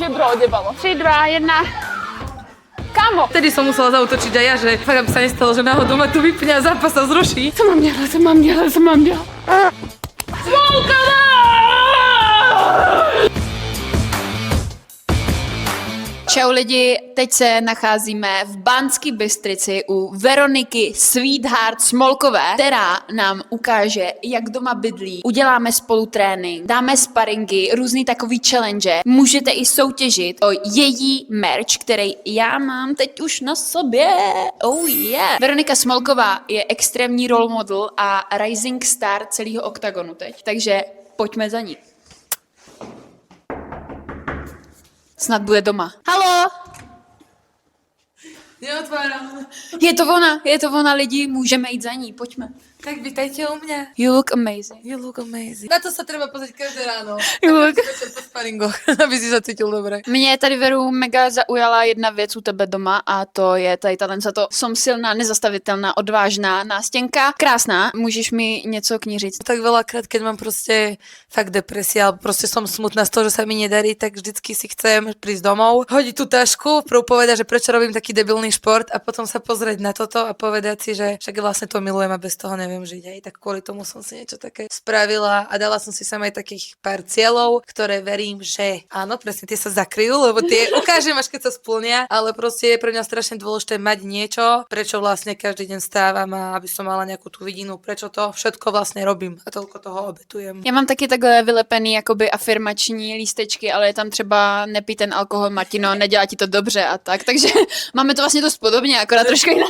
žebro odjebalo. 3, 2, 1. Kámo! Vtedy som musela zautočiť aj ja, že fakt, aby sa nestalo, že náhodou ma tu vypne a zápas sa zruší. Co mám dělat? Smolka! Čau lidi, teď se nacházíme v Banské Bystrici u Veroniky Sweetheart Smolkové, která nám ukáže, jak doma bydlí. Uděláme spolu trénink, dáme sparingy, různý takový challenge. Můžete i soutěžit o její merch, který já mám teď už na sobě. Oh yeah. Veronika Smolková je extrémní role model a rising star celého oktagonu teď, takže pojďme za ní. Snad bude doma. Haló! Neotváram. Je to ona lidi, můžeme jít za ní, pojďme. Tak vítajte u mňa. You look amazing. You look amazing. Na to sa treba pozrieť každé ráno. You look... Večer po sparingoch, aby si sa cítil dobre. Mě tady Veru mega zaujala jedna věc u tebe doma a to je tady tato som silná, nezastavitelná, odvážná nástěnka. Krásná, můžeš mi něco k ní říct? Tak veľakrát, keď mám proste fakt depresia, alebo proste som smutná z toho, že sa mi nedarí, tak vždycky si chcem prísť domov, hodiť tú tašku, prv povedať, že prečo robím taký debilný šport a potom sa pozrieť na toto a povedať si, že však vlastne to milujem a bez toho neviem žiť. Hej. Tak kvôli tomu som si niečo také spravila a dala som si sama aj takých pár cieľov, ktoré verím, že áno, presne tie sa zakryjú, lebo tie ukážem až keď sa splnia, ale proste je pre mňa strašne dôležité mať niečo, prečo vlastne každý deň stávam a aby som mala nejakú tú vidinu, prečo to všetko vlastne robím a toľko toho obetujem. Já mám taky takhle vylepený jakoby afirmační lístečky, ale je tam třeba nepij ten alkohol, Martino, nedělá ti to dobře a tak, takže máme to vlastně dost podobně, akorát trošku jinak.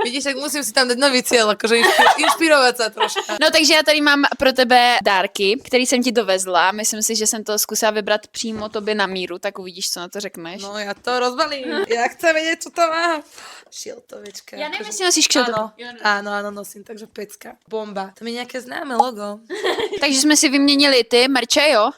Vidíš, tak musím si tam dať nový cieľ, akože inšpirovať sa troška. No takže já tady mám pro tebe dárky, který jsem ti dovezla. Myslím si, že jsem to zkusila vybrat přímo tobě na míru, tak uvidíš, co na to řekneš. No ja to rozbalím. Ja chcem vedieť, čo to má. Šiltovička. Já nevím, jestli nosíš kšiltový. Áno, nosím, takže pecka. Bomba. To mi nejaké známe logo. Takže jsme si vyměnili ty merče, jo?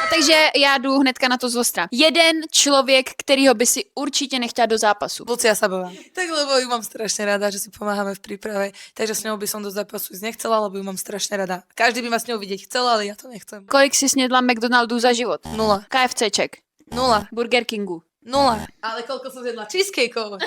Takže já jdu hnedka na to zostra. Jeden člověk, kterýho by si určitě nechtěla do zápasu. Lucia Sabová. Tak lebo ju mám strašne rada, že si pomáhame v príprave, takže s ňou by som do zápasu ísť nechcela, lebo ju mám strašne rada. Každý by ma s ňou vidieť chcel, ale ja to nechcem. Kolik si snědla McDonaldu za život? 0. KFCček. 0. Burger Kingu. 0. Ale koľko som zjedla cheesecakeov?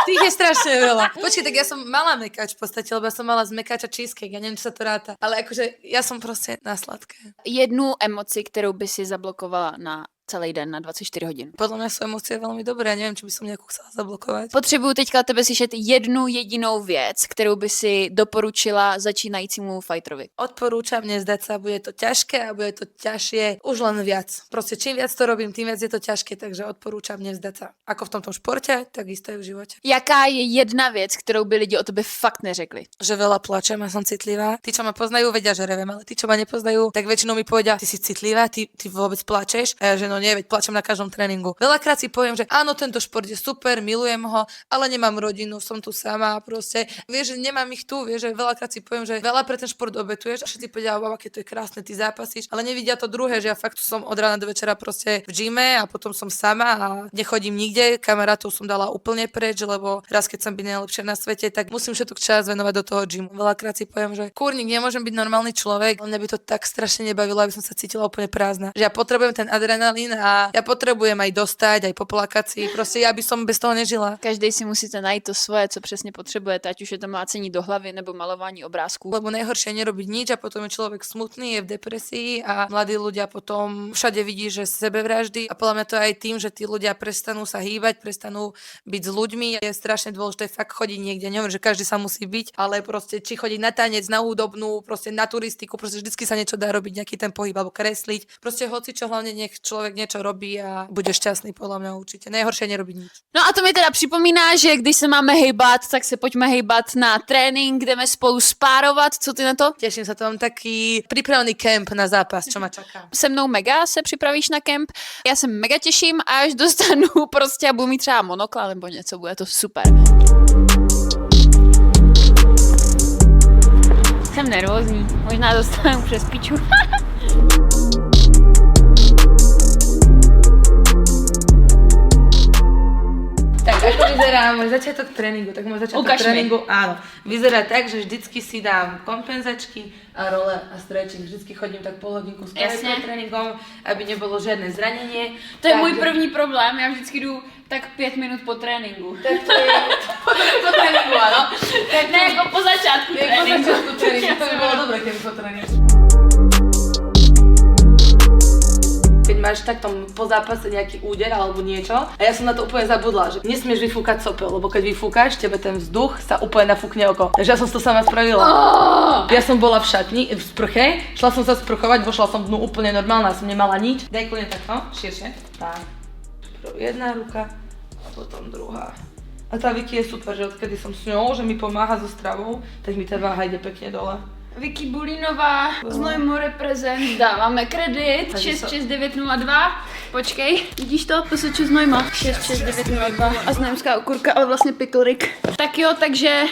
Tých je strašne veľa. Počkej, tak ja som mala mekač v podstate, lebo ja som mala z mekača cheesecake, ja neviem, či sa to ráta. Ale akože ja som proste na sladké. Jednu emoci, kterou by si zablokovala na celý den, na 24 hodin. Podľa mňa sú emócie veľmi dobré, ja neviem, či by som nejakú chcela zablokovať. Potřebuju teďka tebe slyšet jednu jedinou věc, kterou by si doporučila začínajícímu fighterovi. Odporúčam nezdať sa, bude to ťažké a bude to ťažšie už len viac. Proste čím viac to robím, tým viac je to ťažké, takže odporúčam nevzdať sa. Ako v tomto športe, tak isto je v živote. Jaká je jedna věc, kterou by lidi o tobě fakt neřekli? Že veľa plačem a som citlivá. Tí, čo ma poznajú, vedia, že revem, ale tí, čo ma nepoznajú, tak väčšinou mi povedia, ty si citlivá, ty vôbec plačeš. A ja, že no nie, veď plačem na každom tréningu. Veľakrát si poviem, že áno, tento šport je super, milujem ho, ale nemám rodinu, som tu sama, proste. Vieš, že nemám ich tu, vieš, že veľakrát si poviem, že veľa pre ten šport obetuješ a všetci povedia, wow, aké to je krásne, ty zápasíš, ale nevidia to druhé, že ja fakt som od rána do večera proste v gyme a potom som sama a nechodím nikde, kamarátov som dala úplne preč, lebo raz keď som byť najlepšia na svete, tak musím všetok čas venovať do toho gymu. Veľakrát si poviem, že kurník, nemôžem byť normálny človek, ale mňa by to tak strašne nebavilo, aby som sa cítila úplne prázdna. Že ja potrebujem ten adrenalín a ja potrebujem aj dostať, aj poplakať si. Proste ja by som bez toho nežila. Každý si musíte najít to svoje, co přesně potřebujete, ať už je to mlácení do hlavy nebo malování obrázků. Lebo najhoršie je nerobiť nič a potom je človek smutný, je v depresii a mladí ľudia potom všade vidí, že sebevraždy a podľa mňa to je aj tým, že tí ľudia prestanú sa hýbať, prestanú byť s ľuďmi. Je strašne dôležité fakt chodiť niekde. Neviem, že každý sa musí byť, ale proste či chodiť na tanec, na hudobnú, proste na turistiku, proste vždycky sa niečo dá robiť, nejaký ten pohyb alebo kresliť. Proste hoci čo, hlavne nech človek niečo robí a bude šťastný, podľa mňa určite. Najhoršie je nerobiť nič. No a to mi teda připomíná, že když se máme hejbat, tak se pojďme hejbat na trénink, jdeme spolu spárovat. Co ty na to? Teším sa, to mám taký pripravený kemp na zápas, čo ma čaká. Se mnou mega se připravíš na kemp. Já se mega těším, až dostanu prostě a budu mít třeba monokla nebo něco, bude to super. Jsem nervózní, možná dostanu přes piču. Tak Ako vyzerá môj začiatok tréningu? Tak môj začiatok Ukaž mi. tréningu, áno, vyzerá tak, že vždycky si dám kompenzačky a role a stretching. Vždycky chodím tak pol hodinku s pred tréningom, aby nebolo žiadne zranenie. To je můj první problém, já vždycky jdu tak 5 minut po tréninku. Tak to je po tréningu, áno. Ne, jako po začátku tréninku. Po začiatku tréningu, to by bolo dobré, keby po tréningu. Keď máš takto po zápase nejaký úder alebo niečo, a ja som na to úplne zabudla, že nesmieš vyfúkať sopel, lebo keď vyfúkaš, tebe ten vzduch sa úplne nafúkne oko. Takže ja som to sama spravila. Ja som bola v šatni, v sprche, šla som sa sprchovať, vošla som dnu úplne normálna, som nemala nič. Daj kľudne takto, širšie. Tak. Jedna ruka a potom druhá. A tá Vicky je super, že odkedy som s ňou, že mi pomáha so stravou, tak mi tá váha ide pekne dole. Vicky Bulinová, Znojmo reprezent, dáváme kredit, 66902, počkej, vidíš to? Poseču Znojma, 66902 a znojemská okurka, ale vlastně pikorik. Tak jo, takže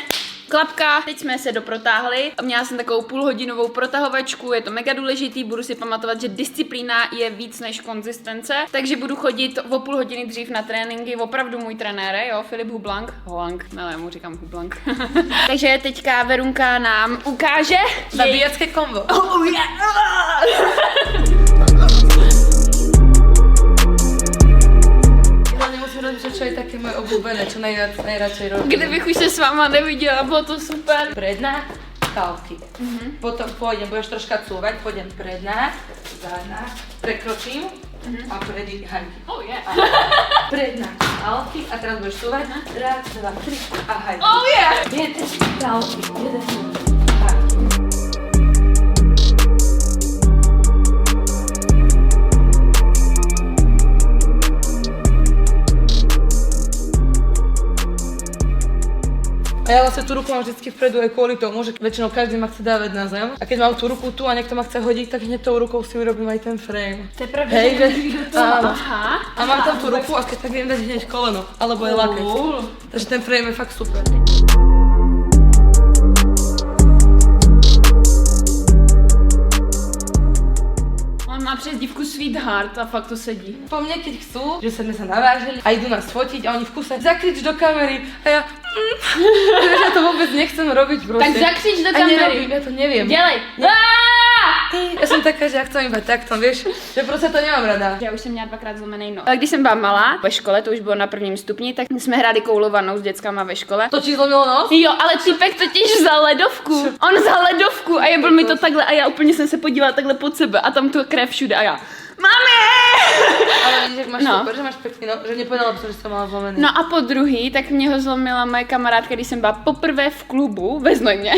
klapka, teď jsme se doprotáhli, měla jsem takovou půlhodinovou protahovačku, je to mega důležitý, budu si pamatovat, že disciplína je víc než konzistence, takže budu chodit o půl hodiny dřív na tréninky, opravdu můj trenér, jo, Filip Hublank, já mu říkám Hublank. Takže teďka Verunka nám ukáže Zabíjacké kombo. Oh yeah! Musím rozmýšľať, čo je také moje obľúbené, čo najradšej robím. Kdybych už se s váma neviděla, bylo to super. Predná, kalky. Potom pôjdem, budeš troška cúvať, pôjdem predná, zadná, prekročím a predýhanky. Oh yeah. Predná, kalky a teraz budeš cúvať. Raz, dva, tri a hajky. Oh yeah. Jeden, kalky, jeden, hajky. A ja vlastne tú ruku mám vždycky vpredu aj kvôli tomu, že väčšinou každý ma chce dávať na zem. A keď mám tú ruku tu a niekto ma chce hodiť, tak hneď tou rukou si urobím aj ten frame. To je pravda, Hej, že můžeš do toho. áno. Aha. A mám tam tú ruku a keď tak viem dať hneď koleno, alebo aj lakeť. Takže ten frame je fakt super. On má přezdívku Sweetheart a fakt to sedí. Po mne, keď chcú, že sme sa navážili a idú nás fotiť a oni v kuse zakrič do kamery a ja ja to vôbec nechcem robiť proste. Tak zakřič do A kamery. nerobím, ja to neviem. Dělej. Ja som taká, že ja chcem iba takto, vieš, že proste to nemám rada. Já už jsem měla dvakrát zlomený nos. Ale když jsem byla malá, ve škole, to už bylo na prvním stupni, tak jsme hráli koulovanou s dětskama ve škole. To ti zlomilo nos? Jo, ale týpek totiž vzal ledovku. On vzal ledovku a jebl mi to takhle a já úplně jsem se podívala takhle pod sebe a tam to krev všude a já. Mami! Ale vidíš, jak máš No. super, že máš pekný nos, že nepovedala by som, že som mala zlomený. No a po druhý, tak mě ho zlomila moje kamarádka, když jsem byla poprvé v klubu ve Znojmě.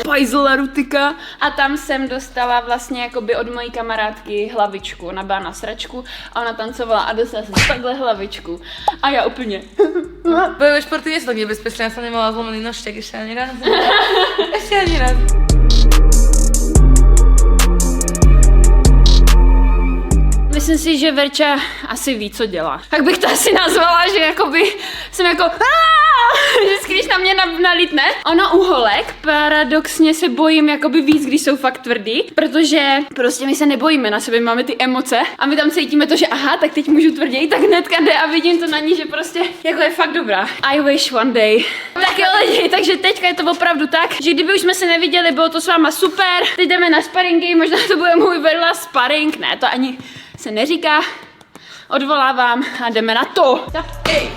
Pajzla rutika. A tam jsem dostala vlastně jakoby od mojí kamarádky hlavičku. Ona byla na sračku a ona tancovala a dostala jsem takhle hlavičku. A já úplně. Bojové športy nie sú tak nebezpečné, ja som nemala zlomený nožtek ešte ani raz. Ešte ani raz. Myslím si, že Verča asi ví, co dělá. Tak bych to asi nazvala, že jakoby jsem jako vždycky, když na mě nalítne. Ono u holek paradoxně se bojím jakoby víc, když jsou fakt tvrdý, protože prostě my se nebojíme na sebe, máme ty emoce a my tam cítíme to, že aha, tak teď můžu tvrději, tak hnedka jde a vidím to na ní, že prostě jako je fakt dobrá. I wish one day. Tak jo lidi, takže teďka je to opravdu tak, že kdyby už jsme se neviděli, bylo to s váma super, teď jdeme na sparingy, možná to bude můj Verla sparring, ne, to ani se neříká, odvolávám a jdeme na to. Ej!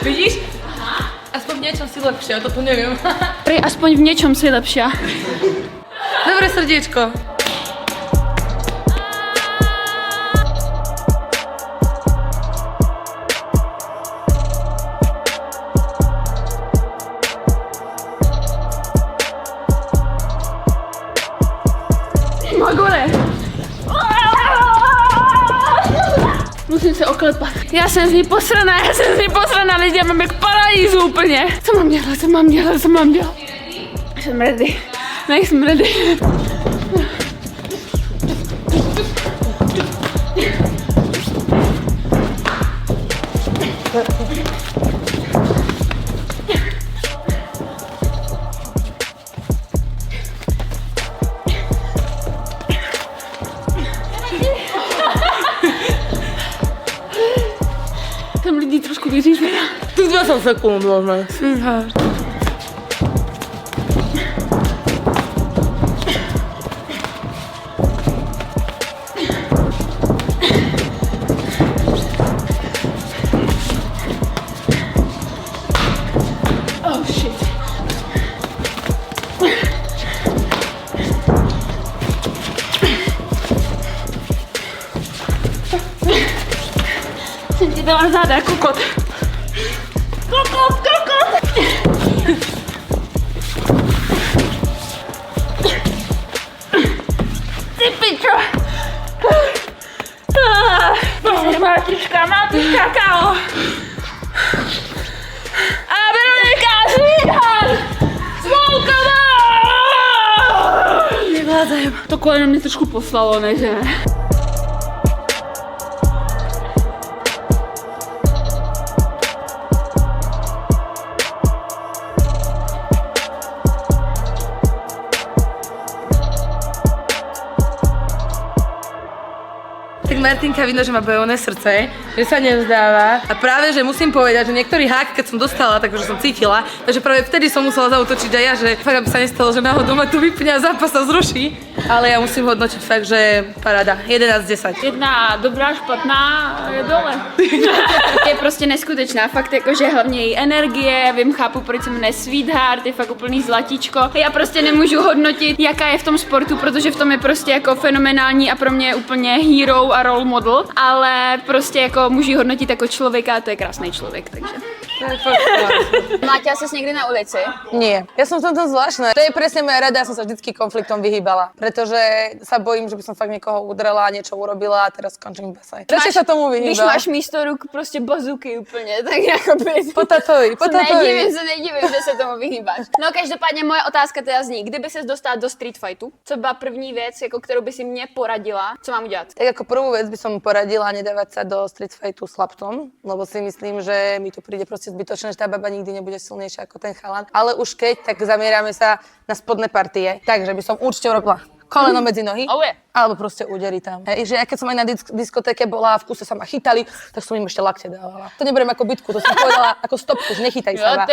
Vidíš? Aspoň v niečom si lepšie, ja to tu neviem. Prej aspoň v něčem si lepší. Dobre srdiečko. Magore! Musím se oklepat. Já jsem z ní posraná, lidi, já mám jak paralýzu úplně. Co mám dělat? Jsem ready. Nejsem ready. trošku věříš mi? Tu 20 sekund možno. Oh shit. Jsem ti dala záda, kokot. Kokot! Ty pičo! Mátička, kámo! A Veronika, sweetheart! Smolková! Nevládám. To koleno mě trošku poslalo, ne, že ne? Tak Martinka vidno, že má bojovné srdce, že sa nevzdáva a práve, že musím povedať, že niektorý hák, keď som dostala, tak už som cítila, takže práve vtedy som musela zaútočiť aj ja, že fakt, aby sa nestalo, že náhodou ma tu vypne a zápas sa zruší, ale ja musím hodnotiť fakt, že paráda, 11-10. Jedna dobrá, špatná je dole. Je prostě neskutečná, fakt jakože hlavně její energie, vím, chápu, proč se jmenuje Sweetheart, je fakt úplný zlatíčko. Já prostě nemůžu hodnotit, jaká je v tom sportu, protože v tom je prostě jako fenomenální a pro mě je úplně hero a role model, ale prostě jako můžu ji hodnotit jako člověka a to je krásný člověk, takže. Mlátila ses někdy na ulici? Nie, ja som v tomto zvláštna. To je presne moja rada, ja som sa vždycky konfliktom vyhýbala, pretože sa bojím, že by som fakt niekoho udrela, niečo urobila a teraz skončím v bese. Radšej sa tomu vyhýbam. Když máš místo ruk prostě bazuky úplně, tak jakoby... Potatovi. Nedivím, že se tomu vyhýbáš. No každopádně moje otázka teda zní, kdyby ses dostala do street fightu, co byla první věc, jako kterou by si mě poradila, co mám udělat? Tak ako prvú vec by som poradila nedávať sa do street fightu s chlapcom, lebo si myslím, že mi to príde proste zbytočné, že tá baba nikdy nebude silnejšia ako ten chalan. Ale už keď, tak zamierame sa na spodné partie. Takže by som určite urobila koleno medzi nohy, alebo proste údery tam. Hej, že ja keď som aj na diskotéke bola a v kuse sa ma chytali, tak som im ešte lakte dávala. To neberiem ako bitku, to som povedala ako stopku, že nechytaj sa.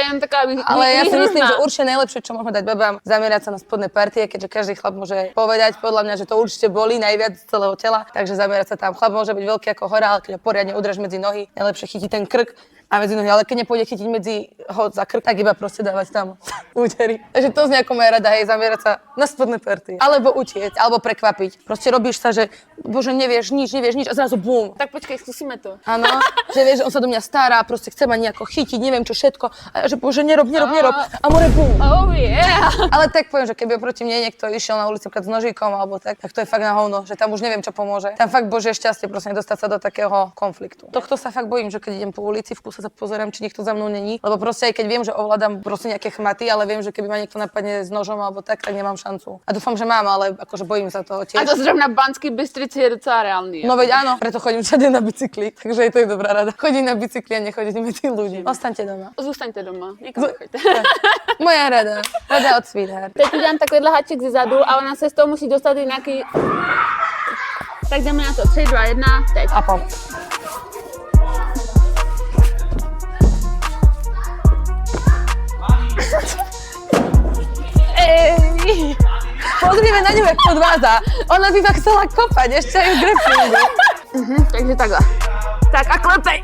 Ale ja si myslím, že určite najlepšie, čo môžeme dať babám, zamerať sa na spodné partie, keďže každý chlap môže povedať, podľa mňa, že to určite bolí najviac z celého tela, takže zamerať sa tam. Chlap môže byť veľký ako hora, ale keď ho poriadne udržíš medzi nohy, najlepšie chytí ten krk a medzi nohy, ale keď nepôjde chytiť medzi ho za krk, tak iba proste dávať tam údery. Takže to znie ako moja rada, hej, zamerať sa na spodné partie. Alebo utiecť, alebo prekvapiť. Proste robíš sa, že bože, nevieš nič a zrazu bum. Tak počkej, skúsime to. Áno, že vieš, že on sa do mňa stará, proste chce ma nejako chytiť, neviem čo všetko. A ja, že bože, nerob. A more bum. Oh yeah. Ale tak poviem, že keby proti mne niekto išiel na ulici s nožíkom alebo tak to je fakt na hovno, že tam už neviem, čo pomôže. Tam fakt božie šťastie, proste nedostať sa do takého konfliktu. Tohto sa fakt bojím, že keď idem po ulici, v kuse sa pozerám, či niekto za mnou není, lebo proste aj keď viem, že ovládam proste nejaké chmaty, ale viem, že keby ma niekto napadne s nožom alebo tak nemám šancu. A dúfam, že mám, ale akože bojím sa toho tiež. A to zrovna v Banskej Bystrici je docela reálny. No veď áno, preto chodím všade na bicykli, takže to je dobrá rada. Chodím na bicykli a nechodím medzi ľudí. Ostaňte doma. Zůstaňte doma, nikam nechoďte. Moja rada od Sweetheart. Teď udělám takovýhle háček ze zadu a ona se z toho musí dostat i nějaký... Tak jdeme na to, 3, 2, 1, teď. A pom. Ej, pozrime na ňu, jak podvádza. Ona by ma chcela kopať, ešte aj v grapplingu. Takže takhle. Tak a klepej.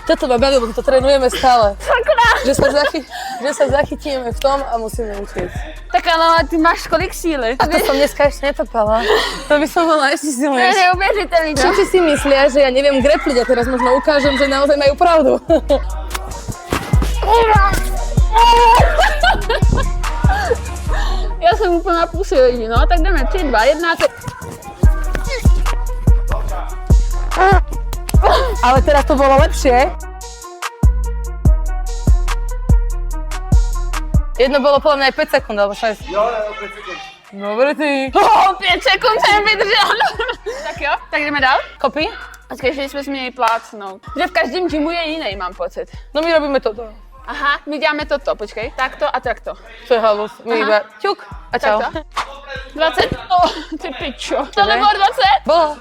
Toto ma baví, lebo to trénujeme stále. Že sa zachytíme v tom a musíme utiecť. Tak ale ty máš kolik síly? A to som dneska ešte netopala. To by som bola ešte To je silnejšia. neuvěřitelný. Všetci si myslia, že ja neviem grappliť a teraz možno ukážem, že naozaj majú pravdu. Já jsem úplně na půl síly, no, tak jdeme 3, 2, 1, teď. Ale teraz to bolo lepšie. Jedno bolo podľa mňa aj 5 sekúnd, alebo 6. Jo, 5 sekund. Dobre ty. 5 sekund jsem vydržel. Tak jo, tak jdeme dál. Kopy? Počkej, že jsme si měli plácnout. Že v každém gymu je jiný, mám pocit. No my robíme toto. Aha, my děláme toto, počkej. Takto a takto. To je halus. My Aha. iba ťuk a čau. Takto. 20, ty pičo. To nebylo 20? Bolo.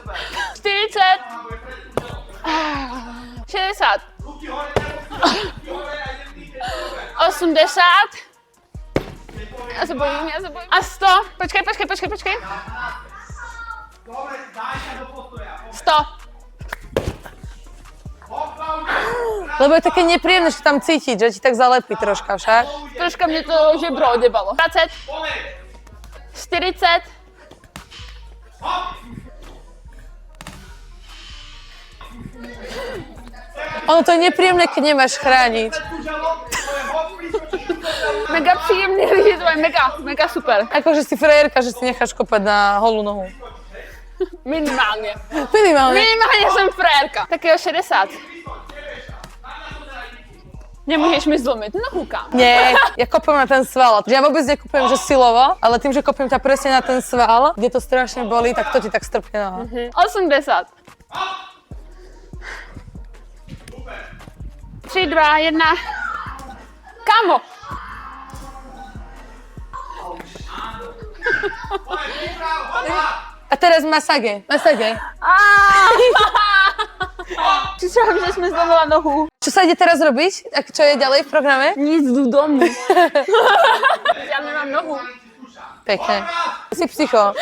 40. 60. 80. Já se bojím. A 100. Počkej. 100. Lebo je také nepríjemné, že tam cítiť, že ti tak zalepí troška však. Troška mě to žebro odjebalo. 20. 40. Ono to je nepríjemné, keď nemáš chrániť. Mega příjemný lidi, to je mega super. Akože si frajerka, že si necháš kopať na holú nohu. Minimálně. Minimálne. Minimálně jsem frérka. Tak jo, 60. Nemůžeš mi zlomit nohu, kam. Nie, ja kopem na ten sval. Ja vôbec nekopem, že silovo, ale tým, že kopem ťa presne na ten sval, kde to strašne bolí, tak to ti tak strpne noha. 80. 3, 2, 1. Kámo. A teraz masage. Přišel, že jsme zlomila nohu. Čo sa ide teraz robiť? A čo je ďalej v programe? Nic, jdu domů. Já nemám nohu. Pekne. Si psycho.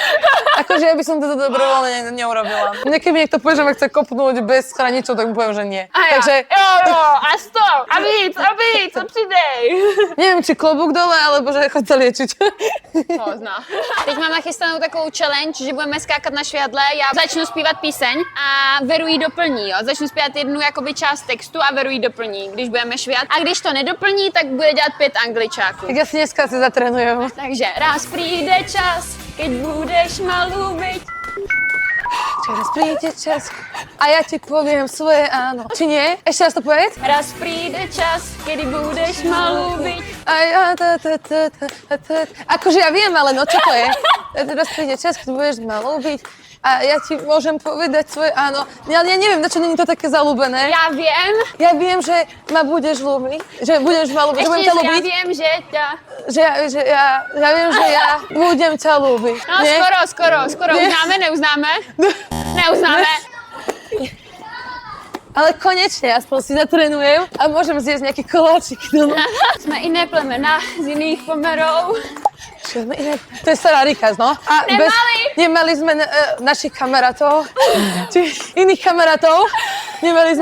Akože ja by som toto dobrovoľne neurobila. Mne keby niekto povie, že ma chce kopnúť bez chraničov, tak mu poviem, že nie. A já, Takže jo, a 100. A víc, co přidej. neviem, či klobúk dole, alebo že chod sa liečiť. To zná. Teď mám nachystanou takovou challenge, že budeme skákat na švadle, já začnu zpívat píseň a Veru ji doplní, jo. Začnu zpívat jednu jakoby část textu a Veru ji doplní, když budeme švihat. A když to nedoplní, tak bude dělat 5 angličáků. Tak ja si dneska si zatrénujem. Takže raz přijde čas, keď budeš malú byť. Raz príde čas a ja ti poviem svoje áno. Či nie? Ešte raz to povedz. Raz príde čas, kedy budeš malú byť. A ja Akože ja viem, ale no čo to je? Raz príde čas, keď budeš malou byť a ja ti môžem povedať svoje áno. Ja neviem, na čo není to také zalúbené. Ja viem, že ma budeš ľúbiť, že budeš ma ľúbiť, že budem ťa Ešte ľúbiť. ja viem, že ťa... Ja viem, že ja budem ťa ľúbiť. No Nie? skoro. Nie. Neuznáme? Neuznáme. Ale konečne, aspoň si zatrénujem a môžem zjesť nejaké koláčiky doma. Jsme iné plemena z iných pomerov. To je stará Rikaz, no. A nemali sme našich kamarátov, či iných kamarátov. Nemali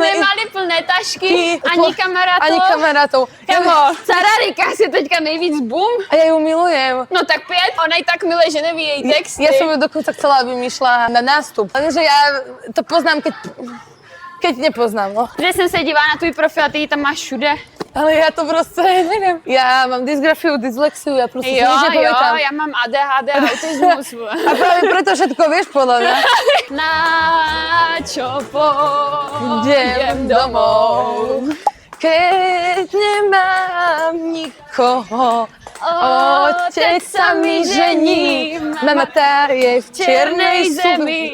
plné tašky, ani kamarátov. Ani kamarátov. Kamo, Sararika je teďka nejvíc boom. A ja ju milujem. No tak 5, ona ji tak miluje, že neví její texty. Ja som ju dokonca chcela, aby mi išla na nástup. Lenže ja to poznám, keď nepoznám, no. Že jsem se dívala na tvůj profil a ty ji tam máš všude. Ale ja to proste neviem. Ja mám dysgrafiu, dyslexiu, ja proste si Jo, nič nepamätám. já mám ADHD, autismus. A práve preto všetko vieš podľa mňa. Na čo pôjdem domov. Keď nemám nikoho, otec sa mi žení, mama tá je v čiernej sukni,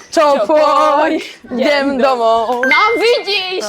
čo pôjdem domov. No vidíš,